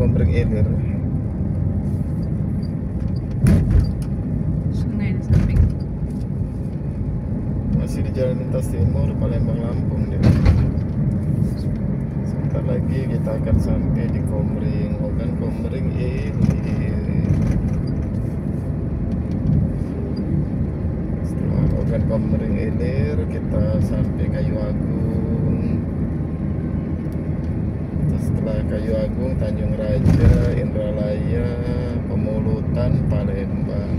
Komering Ilir. Sungai di samping. Masih di Jalan Lintas Timur, Palembang, Lampung dia. Sebentar lagi kita akan sampai di Komering, Ogan Komering Ilir. Setelah Ogan Komering Ilir, kita sampai Kayu Agung. Setelah Kayu Agung, Tanjung Raja, Indralaya, Pemulutan, Palembang.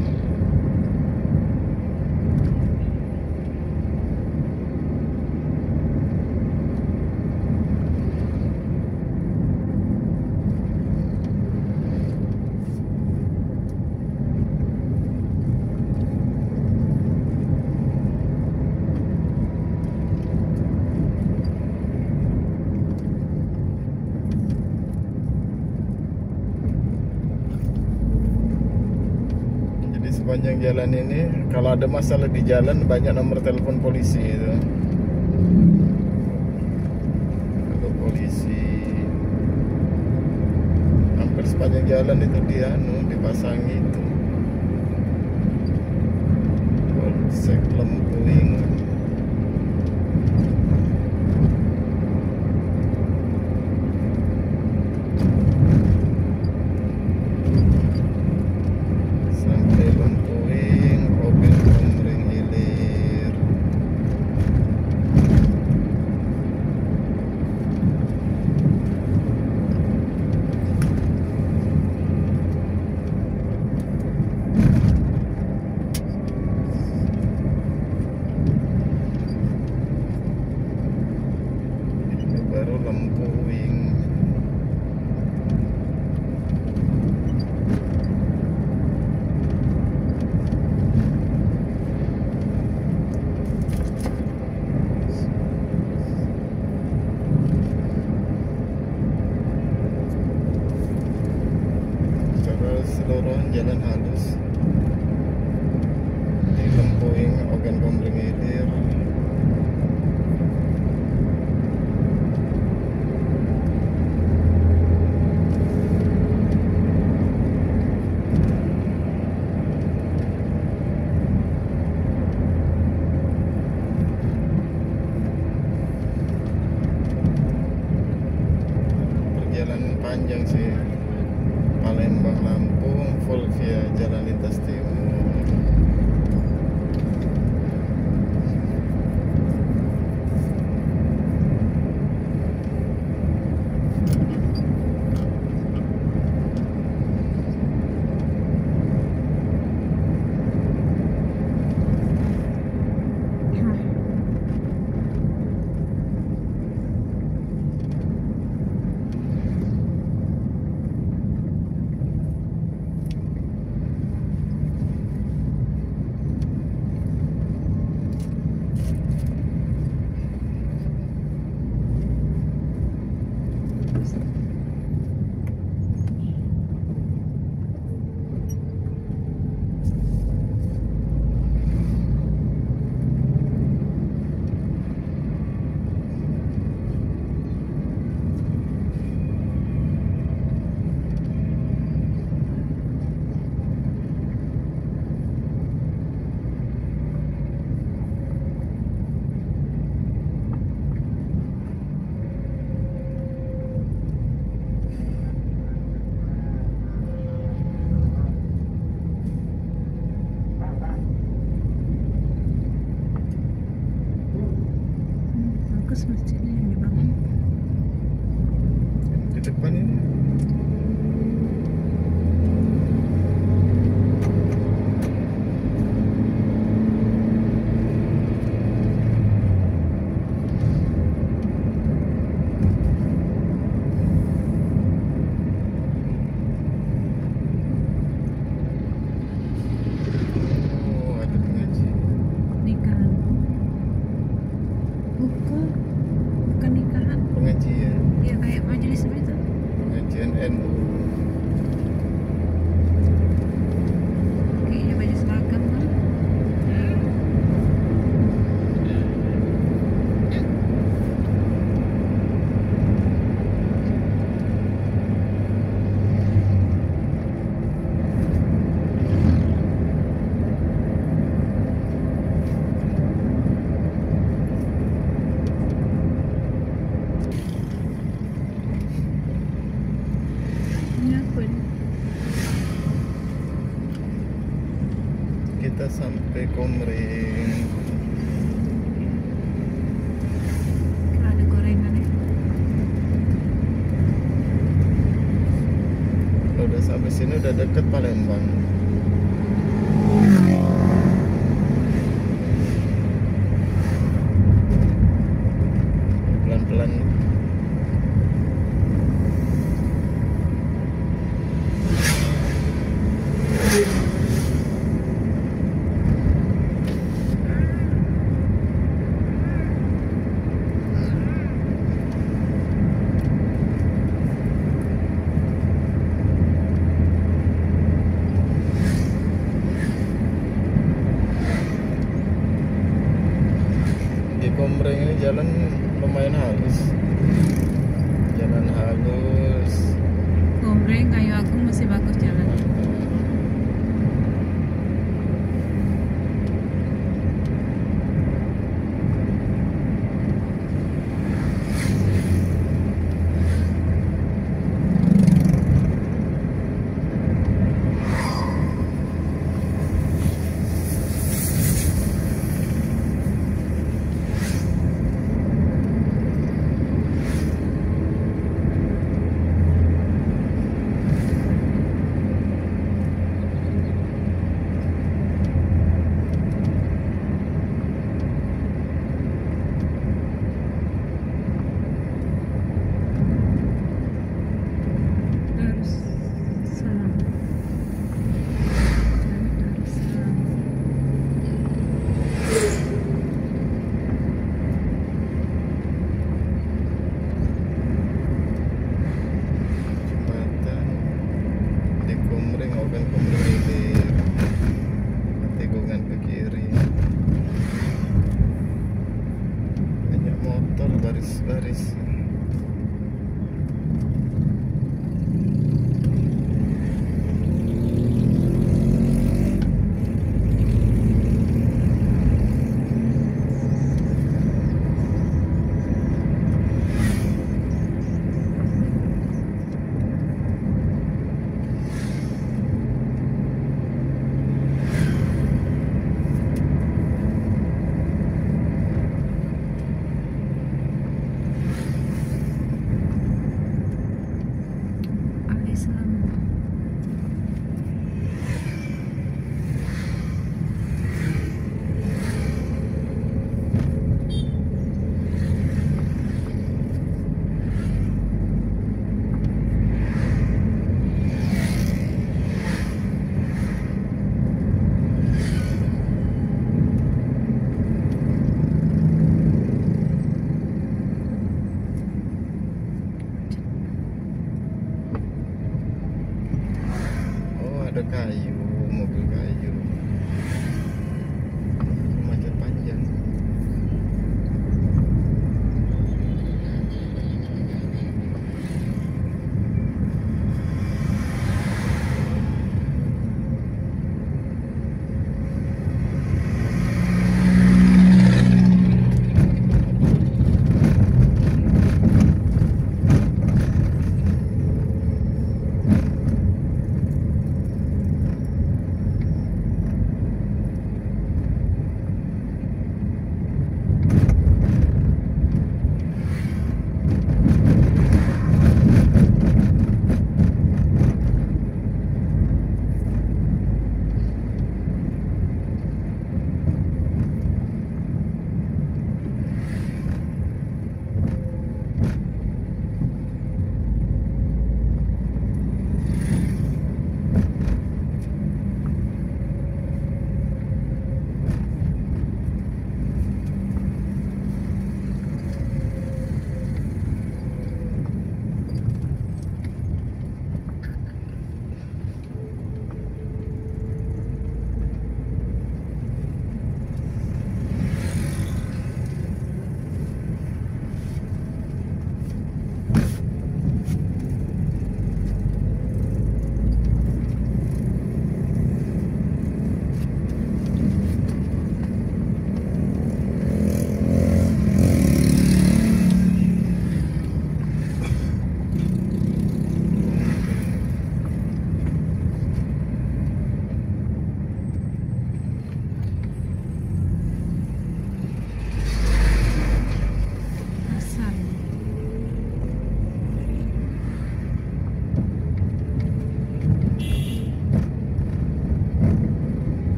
Sepanjang jalan ini, kalau ada masalah di jalan, banyak nomor telepon polisi itu. Kalau polisi hampir sepanjang jalan itu dipasangi itu. Polsek Lempuing. Baru Lempuing. Secara seluruh jalan halus di Lempuing, Ogan Komering Ilir. Perjalanan panjang sih, Palembang Lampung full via Jalan Lintas Timur. Bagus masjidnya yang dibangun. Di depan ini ada pengajian. Nikahan. Bukan nikahan. Pengajian. Iya kayak majelis itu. Pengajian NU. Kayaknya baju seragam kan. di Kumring. Ada gorengan ya. Udah sampai sini udah deket Palembang. Pelan-pelan. Di Kumring ini jalan lumayan halus. Jalan halus. Gombreng kayu agung masih bagus jalan. Darussalam. Darussalam. Jembatan di Kumring, Ogan Kumring Hilir. Tikungan ke kiri. Banyak motor baris-baris.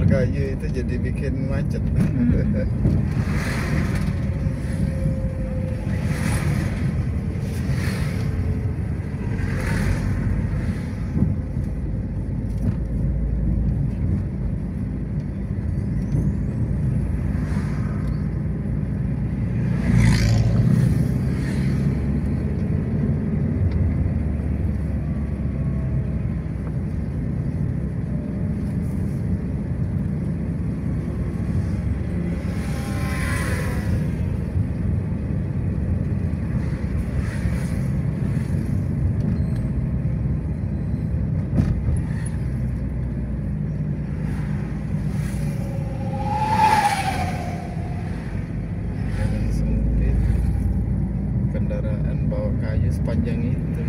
kayu itu jadi bikin macet. Jalan sempit, kendaraan bawa kayu sepanjang itu.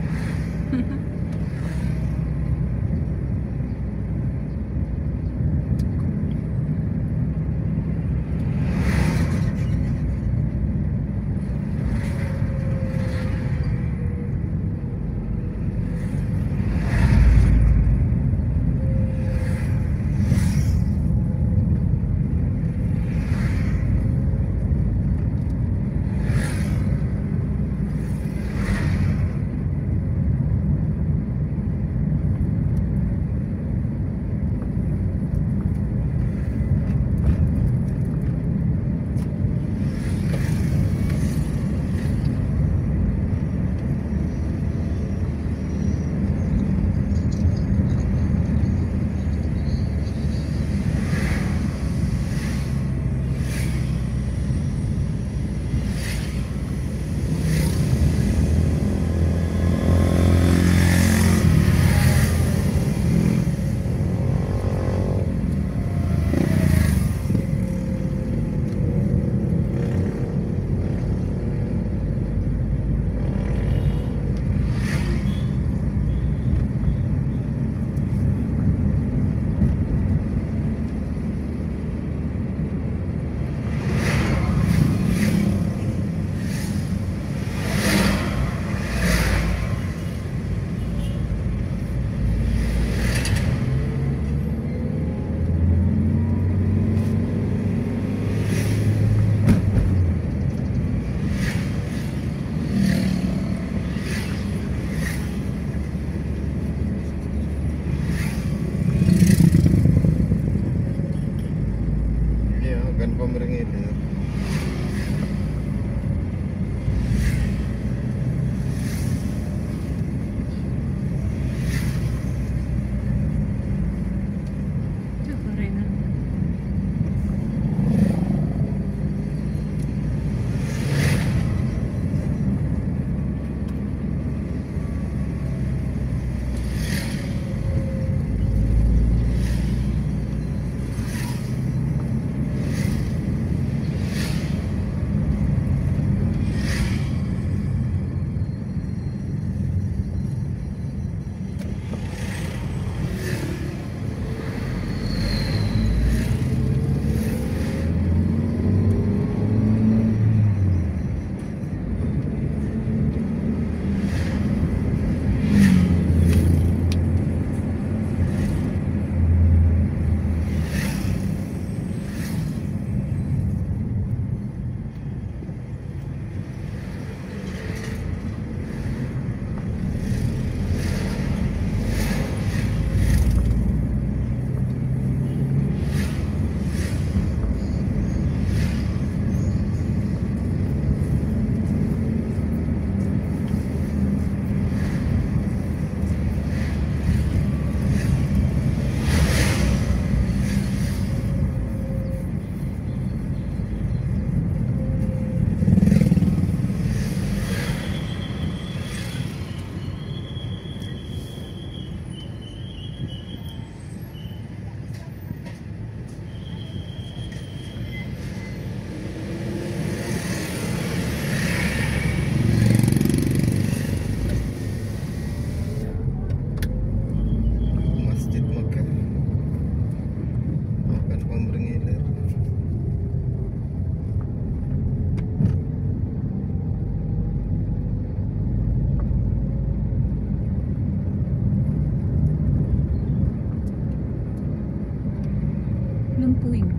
Lempuing.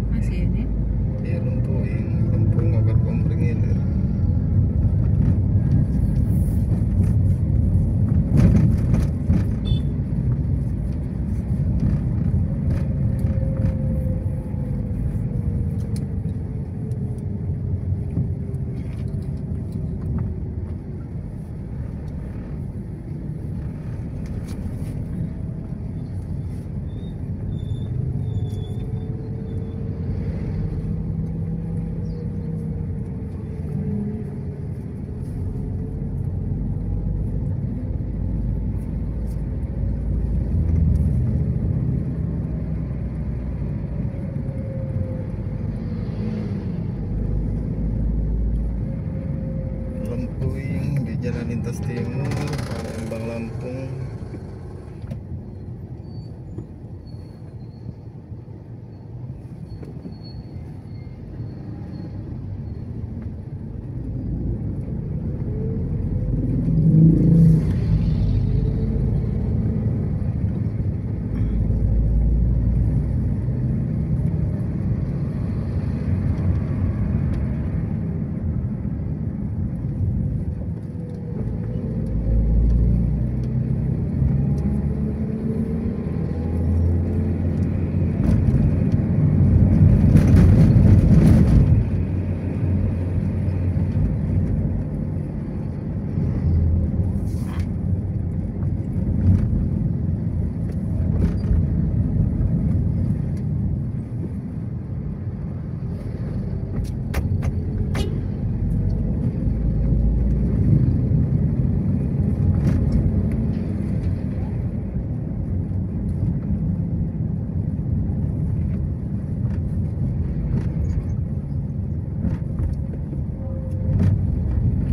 Masih ini. Iya Lempuing, Lempung Obat Komering Ilir. Lempuing di Jalan Lintas Timur, Palembang, Lampung.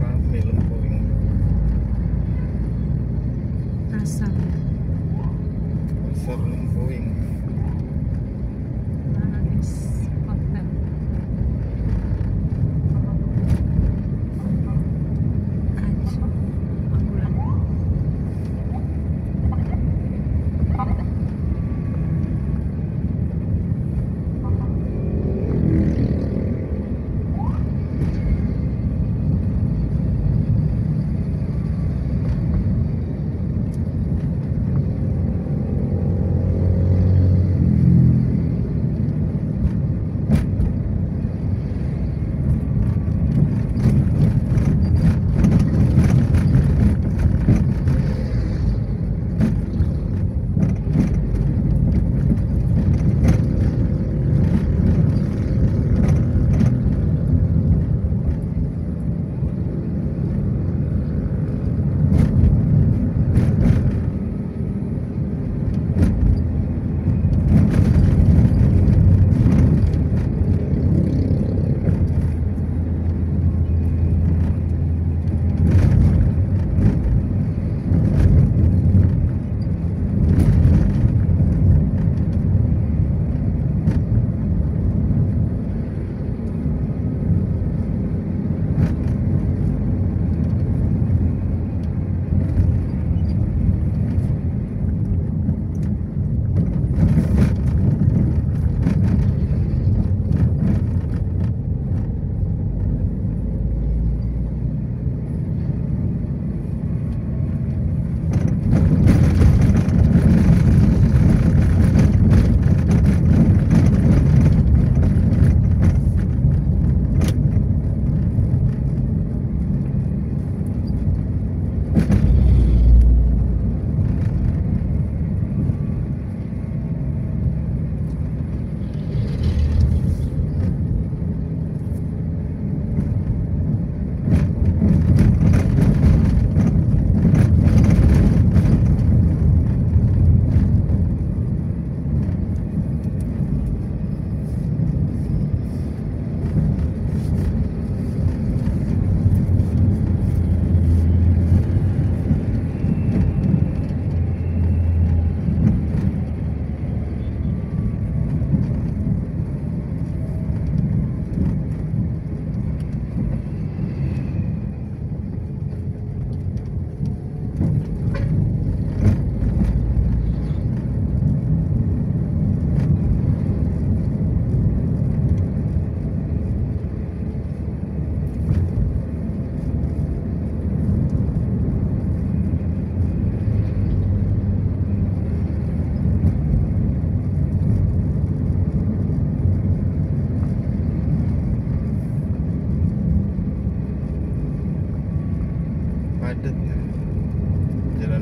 Rame Lempuing. Pasar. Pasar Lempuing. Manis. Hotel. Aji. Ambulan.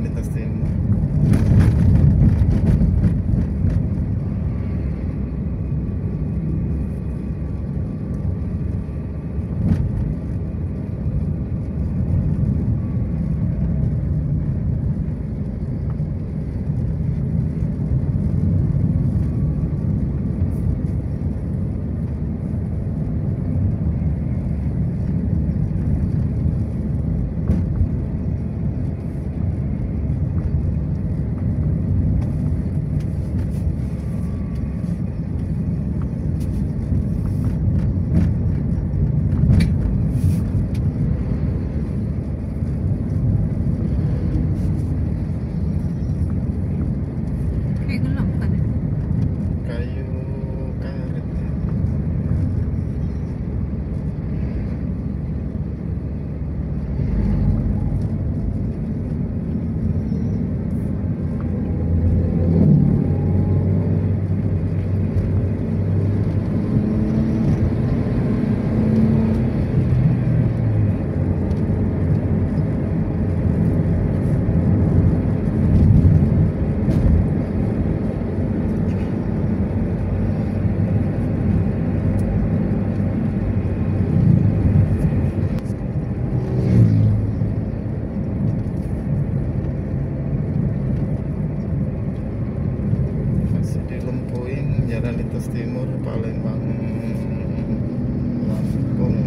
Jalan Lintas Timur. Kayak gelap kan ya? Kayu karet ya. Masih dilumpuhin Jalan Lintas Timur Palembang Lampung.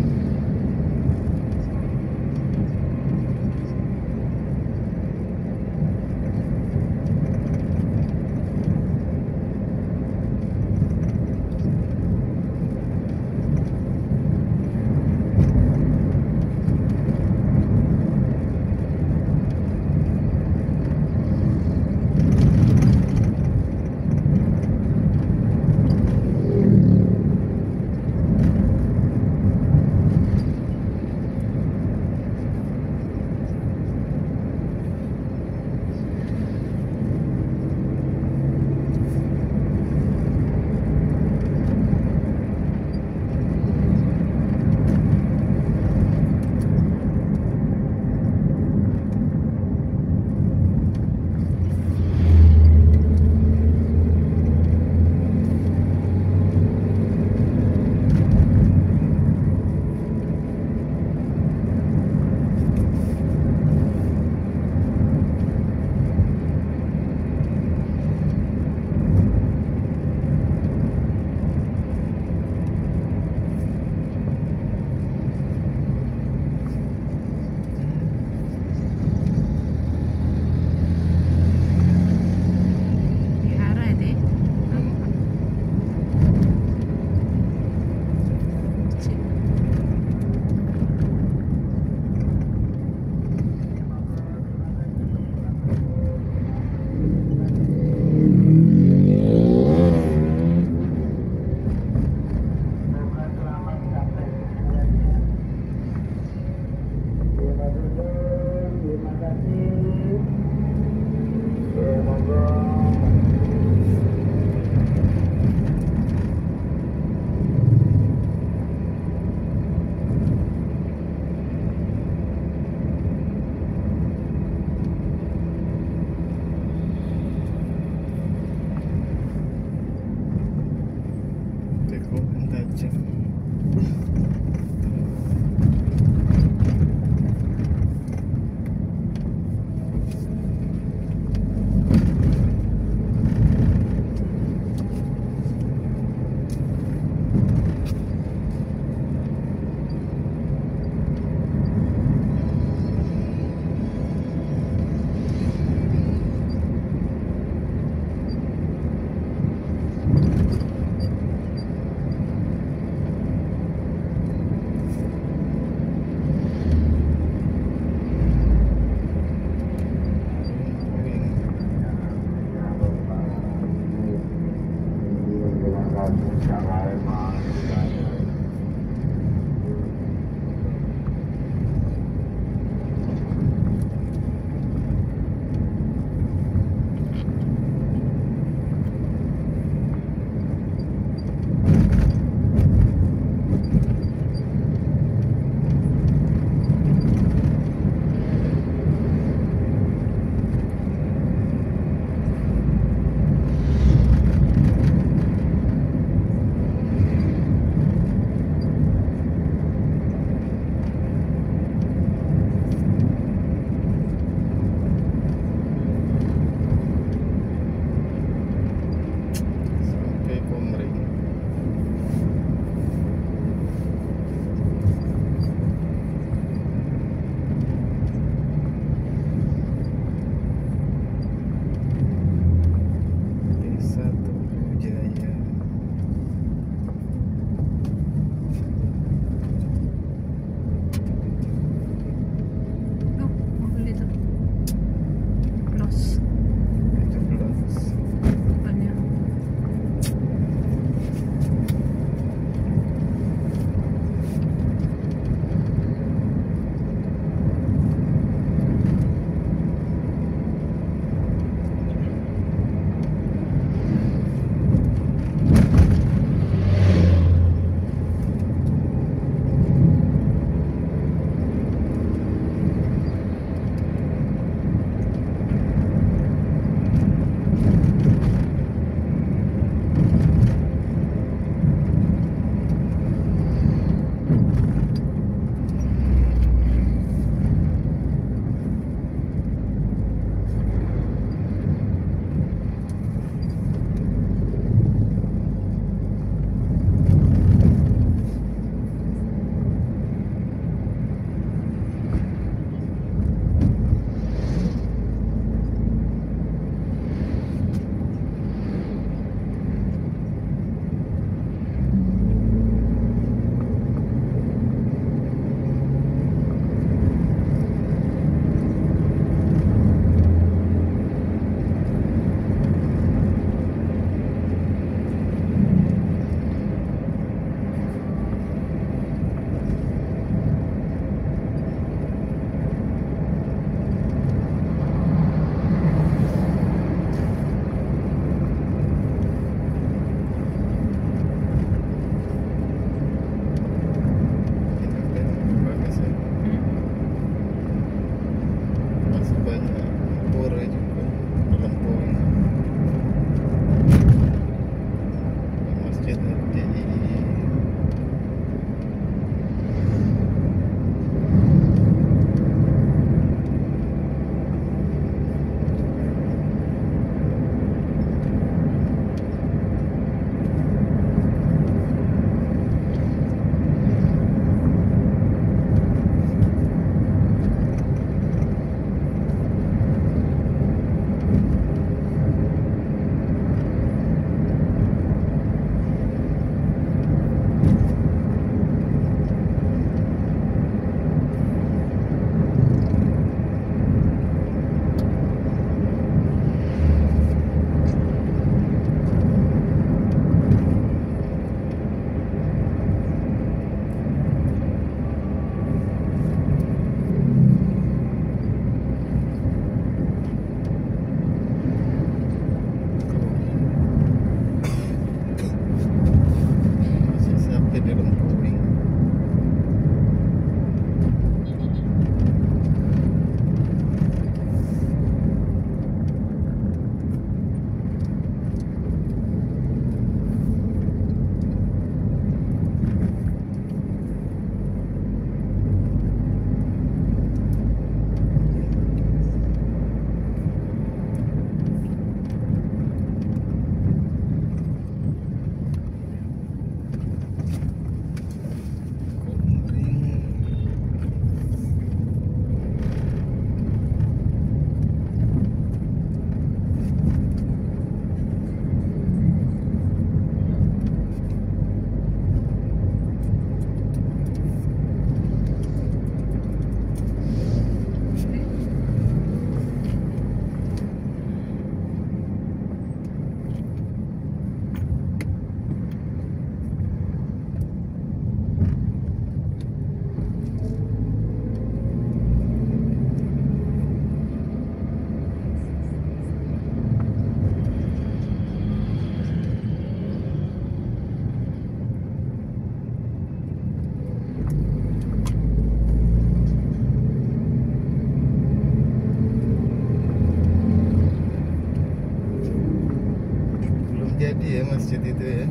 ya masjid itu ya.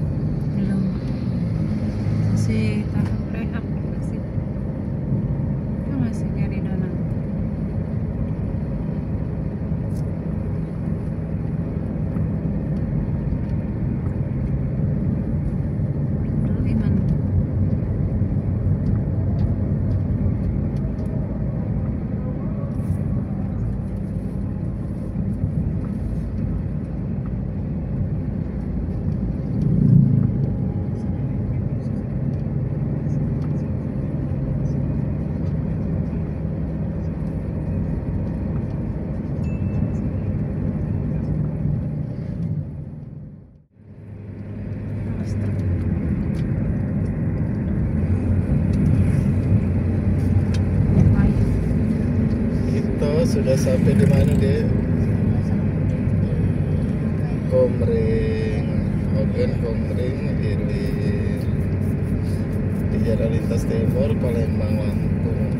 Belum. Masih tahap rehab masih. Itu masih nyari dana. Nurul Iman. Kita sudah sampai di mana deh? Komering, Ogan Komering, Hilir, di Jalan Lintas Timur, Palembang, Lampung.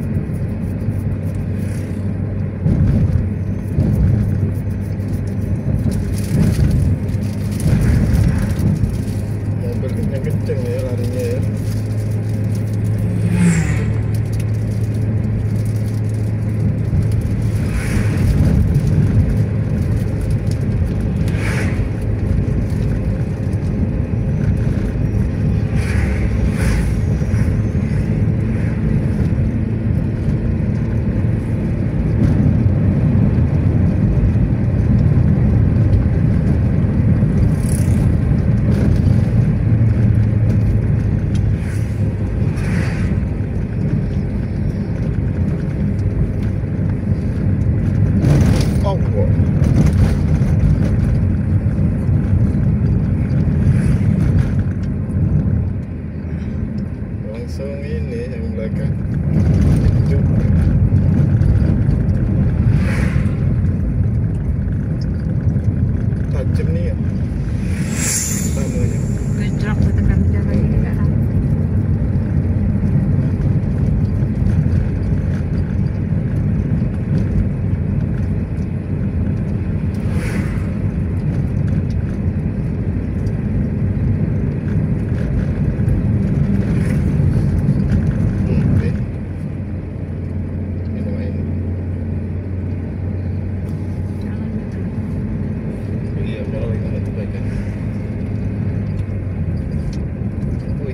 Mobil kenceng-kenceng ya larinya ya. Langsung ini yang belakang hidup. Tajam nih ya tamunya. Gejrok tekan jalan ini kan.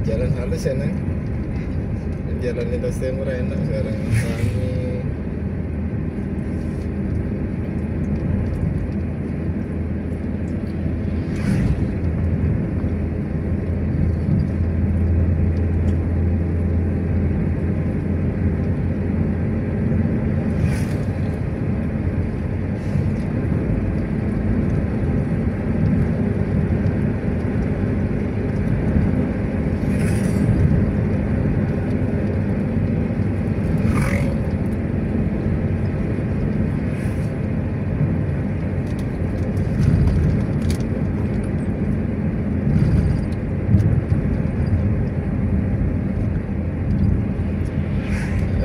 Jalan halus ya nang, jalan Lintas Timur enak sekarang rame.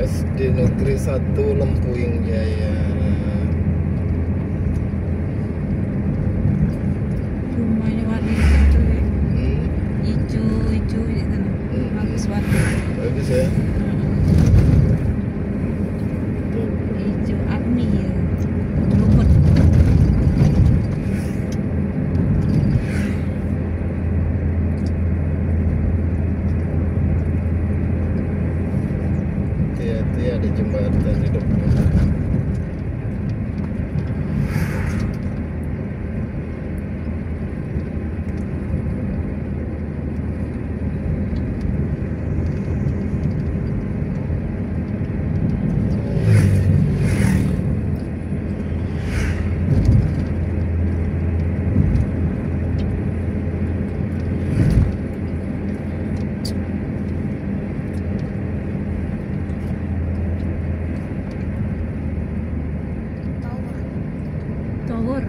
SD Negeri 1 Lempuing Jaya. Rumahnya warna hijau ya. Hijau ya kan. Bagus warna. Bagus ya. Tuh. Hijau army ya. Rumput. Hati-hati ada jembatan di depan. Tower.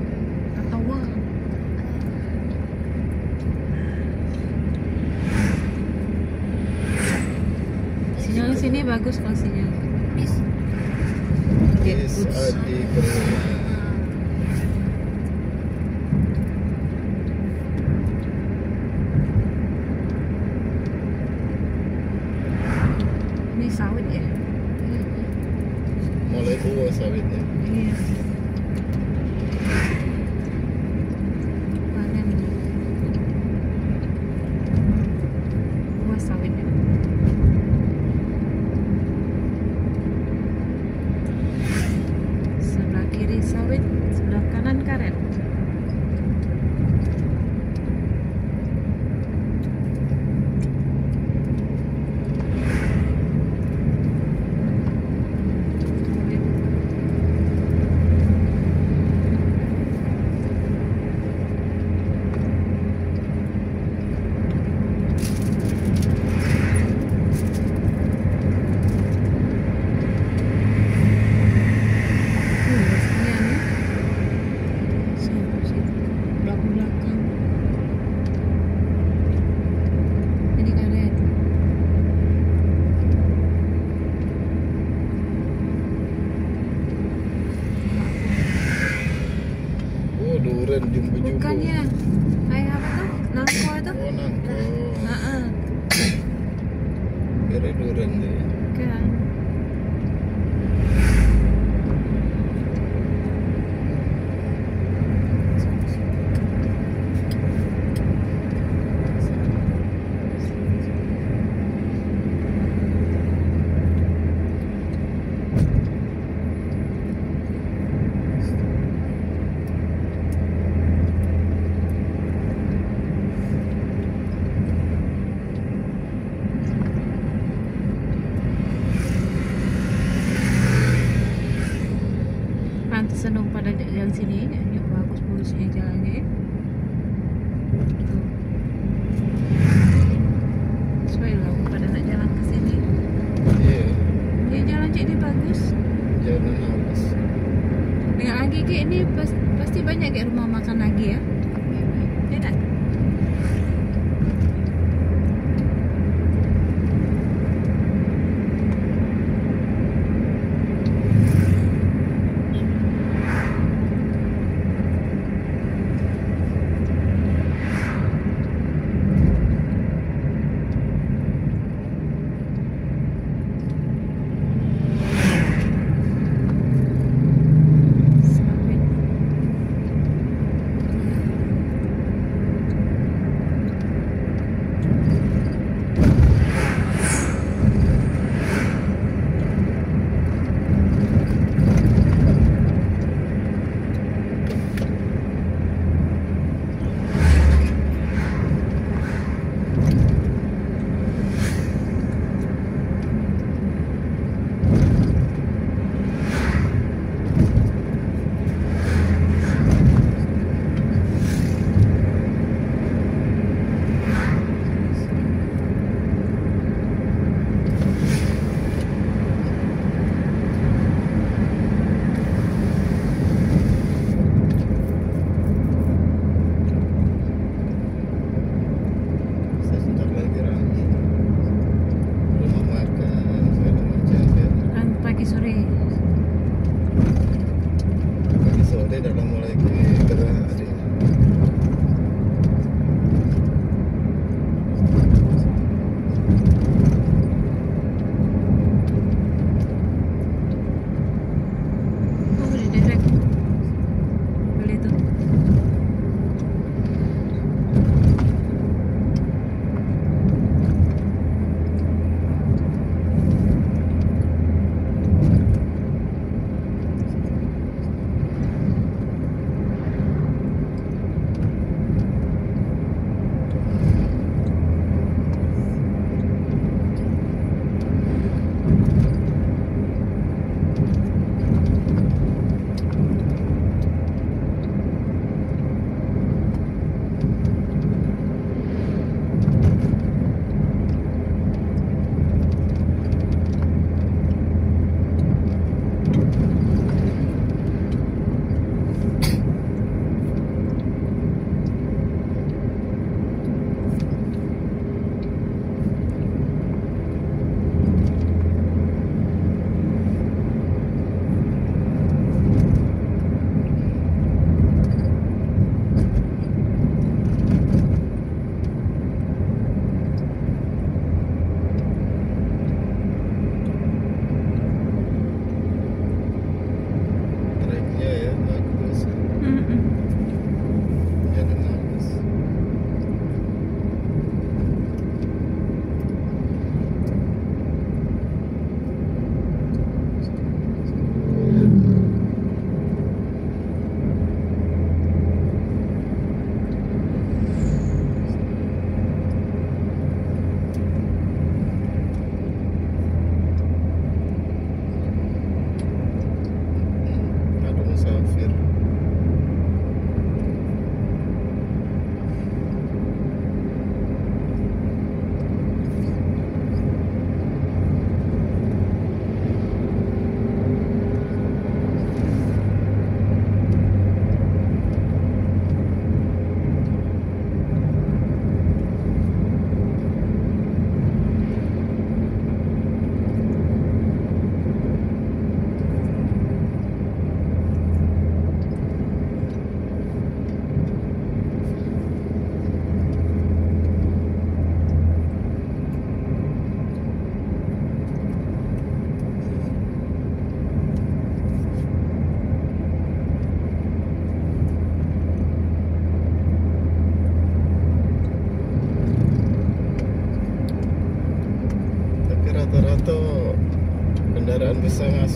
Sinyal sini bagus kalau sinyal. Bis Adi Berlina. sawit ya. Mulai tua sawitnya. Iya. Panen. Buah sawitnya. Sebelah kiri sawit, sebelah kanan karet. Belakang. Ini karet. Oh, duren jumbo-jumbo. Bukannya kayak apa tuh? Nangko itu? Oh, nangko. Heeh. Kira duren deh. Kan. Pantesan dong pada jalan sini, ya bagus-bagusnya jalannya. Tuh. Sesuai lah pada nak jalan ke sini. Iya. Ya jalan jadi bagus. Jalan halus. Dengan lagi kayak ini pasti banyak kayak rumah makan lagi ya. Ya tak? Sawit.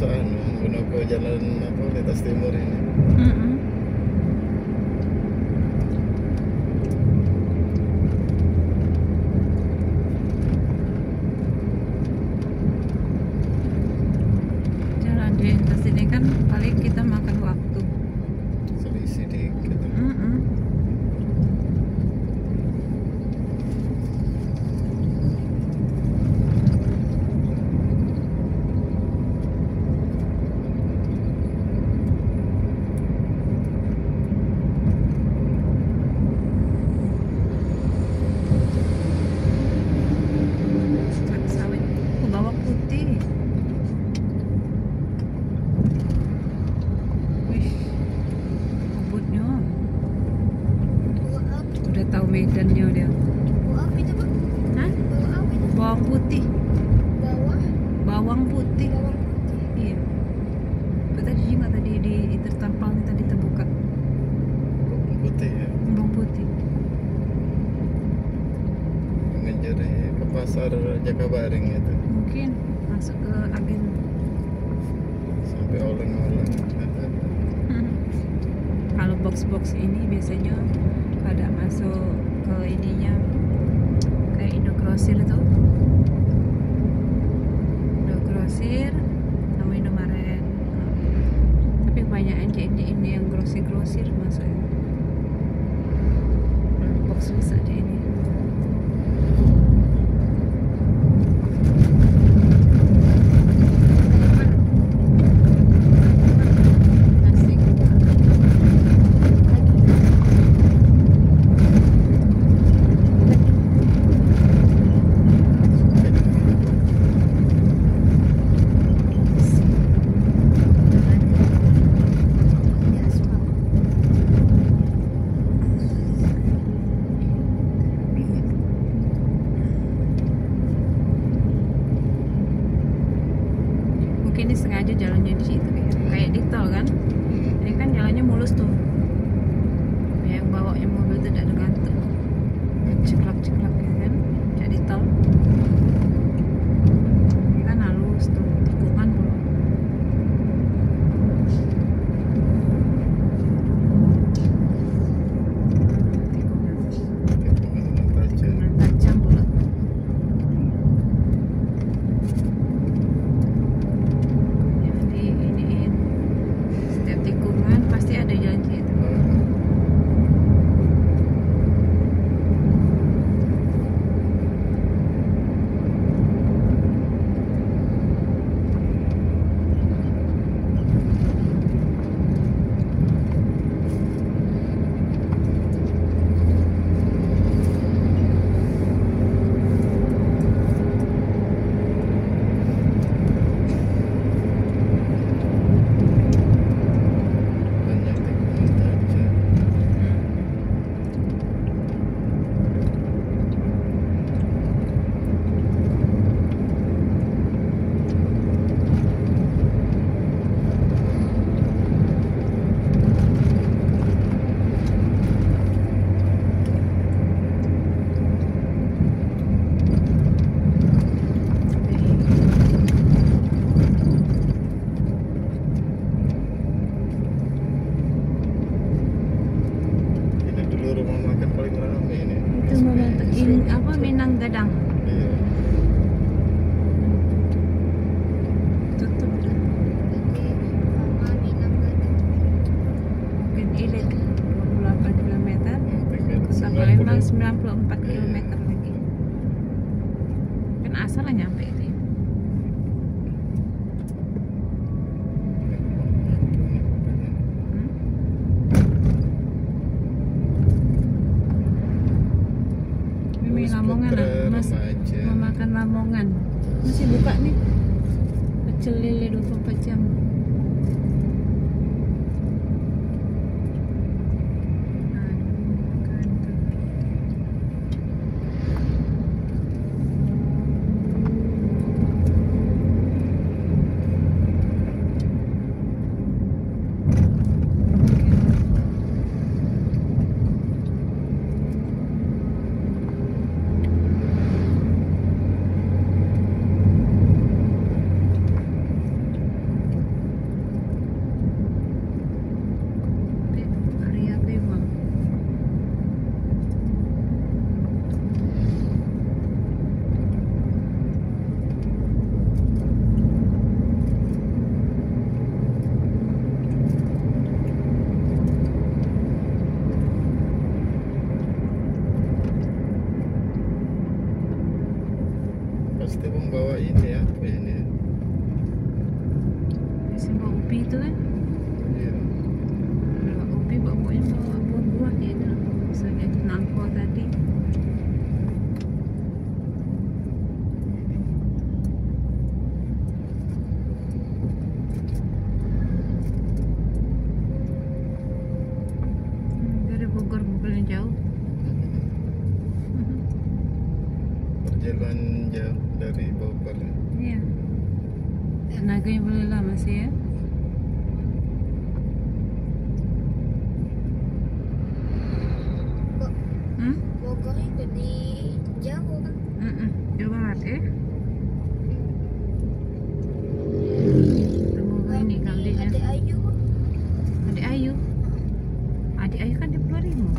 masuk menuju ke jalan apa lintas timur ini. Mm-mm. Jalan di lintas ini kan paling kita makan waktu. Selisih dikit. Mm-mm. Truk sawit. Oh, bawang putih. Wih, kebunnya. Udah tahu medannya dia. Hah? Bawang putih. Bawang putih. Iya. Itu tadi juga tadi di tertampal tadi terbuka. Putih ya. Bawang putih. Mengejar ke pasar Jakabaring itu. Mungkin masuk ke agen. Sampai oleng-oleng. Kalau box-box ini biasanya pada masuk ke ininya kayak Indogrosir itu. Indogrosir sama Indomaret. Tapi kebanyakan ini yang grosir-grosir masuknya. Box bisa aja ini. Nasi. Mungkin ini sengaja jalannya di situ kayak di tol kan. Ini kan jalannya mulus tuh. Yang bawanya mobil tuh tidak ada gantung. Ceklak-ceklak ya kan. Jadi tol. Ini kan halus tuh, tikungan pula. Tikungan. Tajam. Tajam pula. Jadi iniin setiap tikungan pasti ada jalan situ. Banyak tikungan tajam. Ini dulu rumah makan paling ramai ini. Itu memang apa Minang Gadang. Iya. Tutup dah. Mungkin ilik 28 km. Sampai Lembang 94 km lagi. Kan asalnya nyampe ini. Ini Lamongan lah, Mas. Mau makan Lamongan. Masih buka nih. Pecel lele 24 jam. Makan tuh. paling jauh. Perjalanan jauh dari Bogor. Iya. Tenaganya boleh lama sih ya. Bogor itu di Jawa kan? Jawa Barat ya. Semoga ini kalau dia Adik Ayu. Adik Ayu. Adik Ayu kan di Pulau Rimu.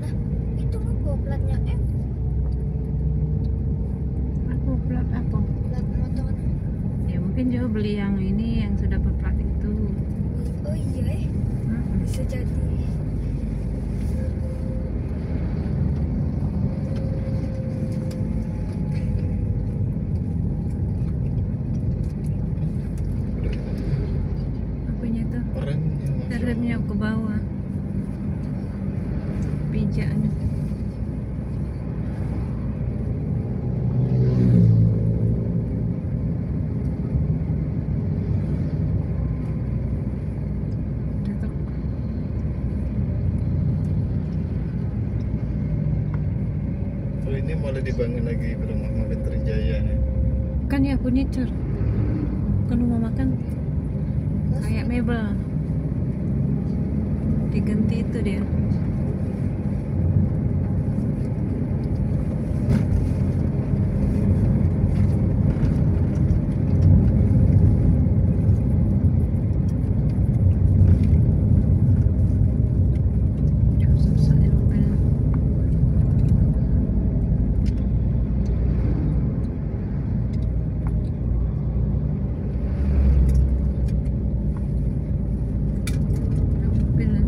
Nah, itu kan bawa platnya F. Aku plat apa? Plat motor. Ya mungkin Jawa beli yang ini yang sudah berplat itu. Oh iya, bisa jadi. Apanya tuh? Remnya Remnya ke bawah. Pijaknya. Oh, ini malah dibangun lagi rumah makan Trijaya nih. Kan ya furniture. Kan rumah makan kayak mebel. Diganti itu dia. Susah ya mobilnya. Mobilnya.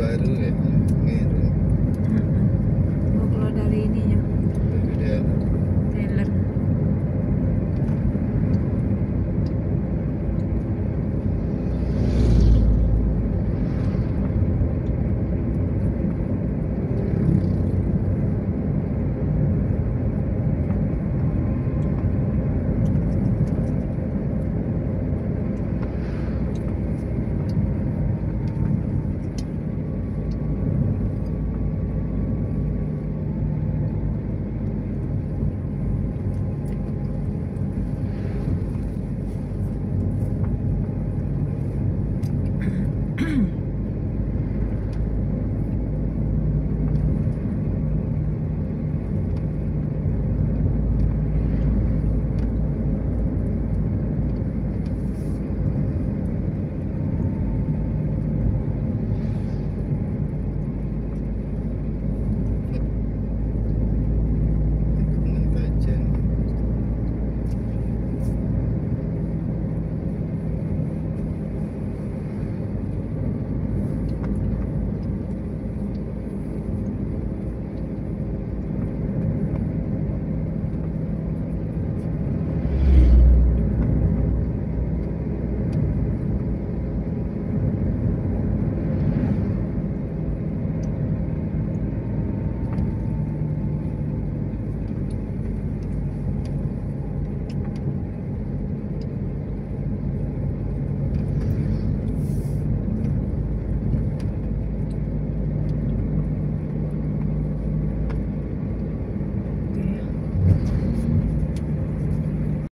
baru ya.